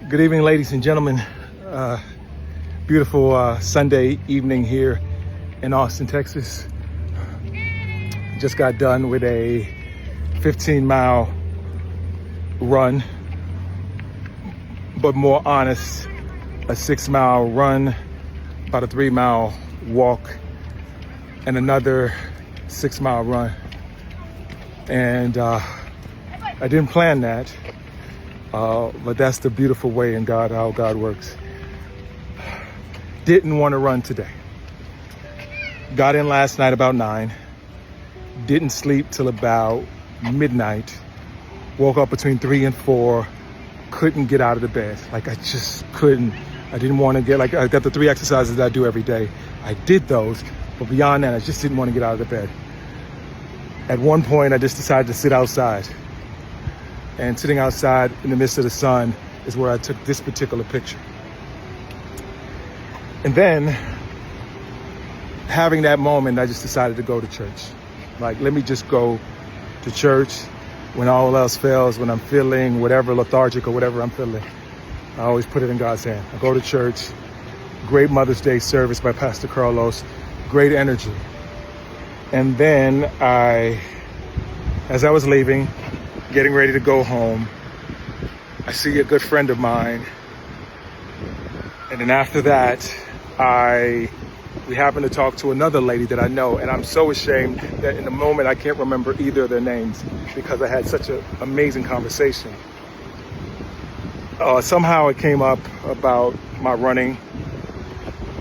Good evening, ladies and gentlemen. Beautiful Sunday evening here in Austin, Texas. Just got done with a 15-mile run, but more honest, a 6-mile run, about a 3-mile walk, and another 6-mile run. And I didn't plan that. But that's the beautiful way in God, how God works. Didn't want to run today. Got in last night about 9. Didn't sleep till about midnight. Woke up between 3 and 4. Couldn't get out of the bed. Like I just couldn't. I didn't want to get, like I got the 3 exercises that I do every day. I did those, but beyond that, I just didn't want to get out of the bed. At one point, I just decided to sit outside. And sitting outside in the midst of the sun is where I took this particular picture. And then, having that moment, I just decided to go to church. Like, let me just go to church when all else fails, when I'm feeling whatever, lethargic or whatever I'm feeling. I always put it in God's hand. I go to church. Great Mother's Day service by Pastor Carlos. Great energy. And then as I was leaving, getting ready to go home, I see a good friend of mine. And then after that, we happened to talk to another lady that I know. And I'm so ashamed that in the moment I can't remember either of their names because I had such an amazing conversation. Somehow it came up about my running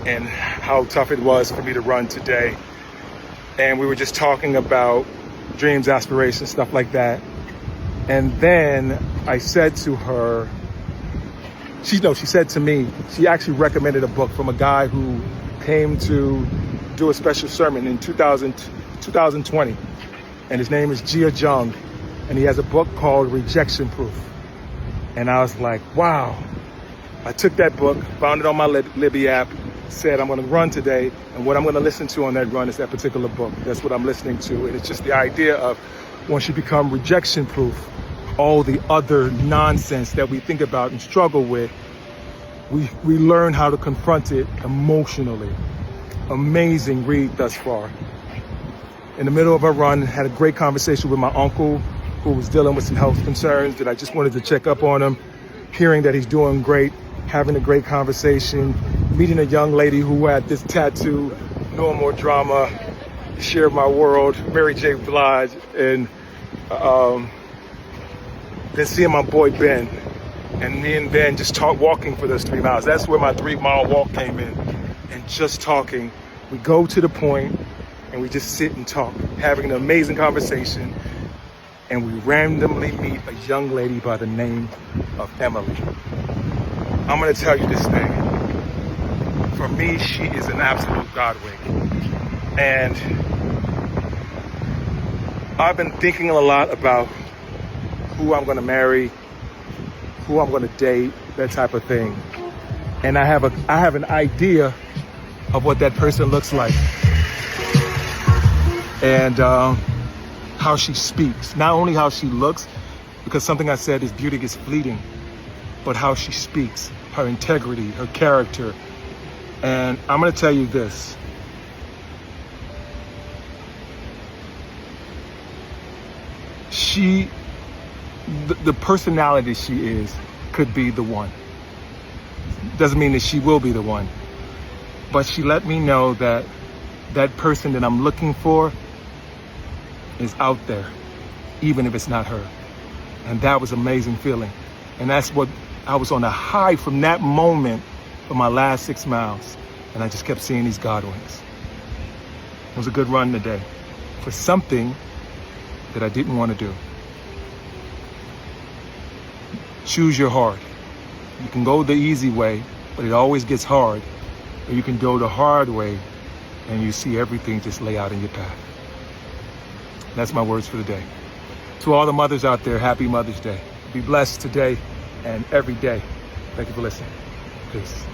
and how tough it was for me to run today. And we were just talking about dreams, aspirations, stuff like that. And then I said to her, she said to me, she actually recommended a book from a guy who came to do a special sermon in 2020. And his name is Jia Jung. And he has a book called Rejection Proof. And I was like, wow. I took that book, found it on my Libby app, said I'm going to run today. And what I'm going to listen to on that run is that particular book. That's what I'm listening to. And it's just the idea of once you become rejection proof, all the other nonsense that we think about and struggle with, we learn how to confront it emotionally. Amazing read thus far. In the middle of a run, had a great conversation with my uncle who was dealing with some health concerns that I just wanted to check up on him, hearing that he's doing great, having a great conversation, meeting a young lady who had this tattoo, No More Drama, Share My World, Mary J. Blige, and then seeing my boy Ben, and me and Ben just walking for those 3 miles. That's where my 3-mile walk came in. And just talking, we go to the point and we just sit and talk, having an amazing conversation. And we randomly meet a young lady by the name of Emily. I'm gonna tell you this thing. For me, she is an absolute godwink. And I've been thinking a lot about who I'm gonna marry, who I'm gonna date, that type of thing. And I have an idea of what that person looks like. And how she speaks. Not only how she looks, because something I said is beauty is fleeting, but how she speaks, her integrity, her character. And I'm gonna tell you this. The personality she is could be the one. Doesn't mean that she will be the one. But she let me know that that person that I'm looking for is out there, even if it's not her. And that was an amazing feeling. And that's what I was on a high from that moment for my last 6 miles. And I just kept seeing these God winks. It was a good run today for something that I didn't want to do. Choose your heart. You can go the easy way, but it always gets hard. Or you can go the hard way and you see everything just lay out in your path. That's my words for the day. To all the mothers out there, happy Mother's Day. Be blessed today and every day. Thank you for listening. Peace.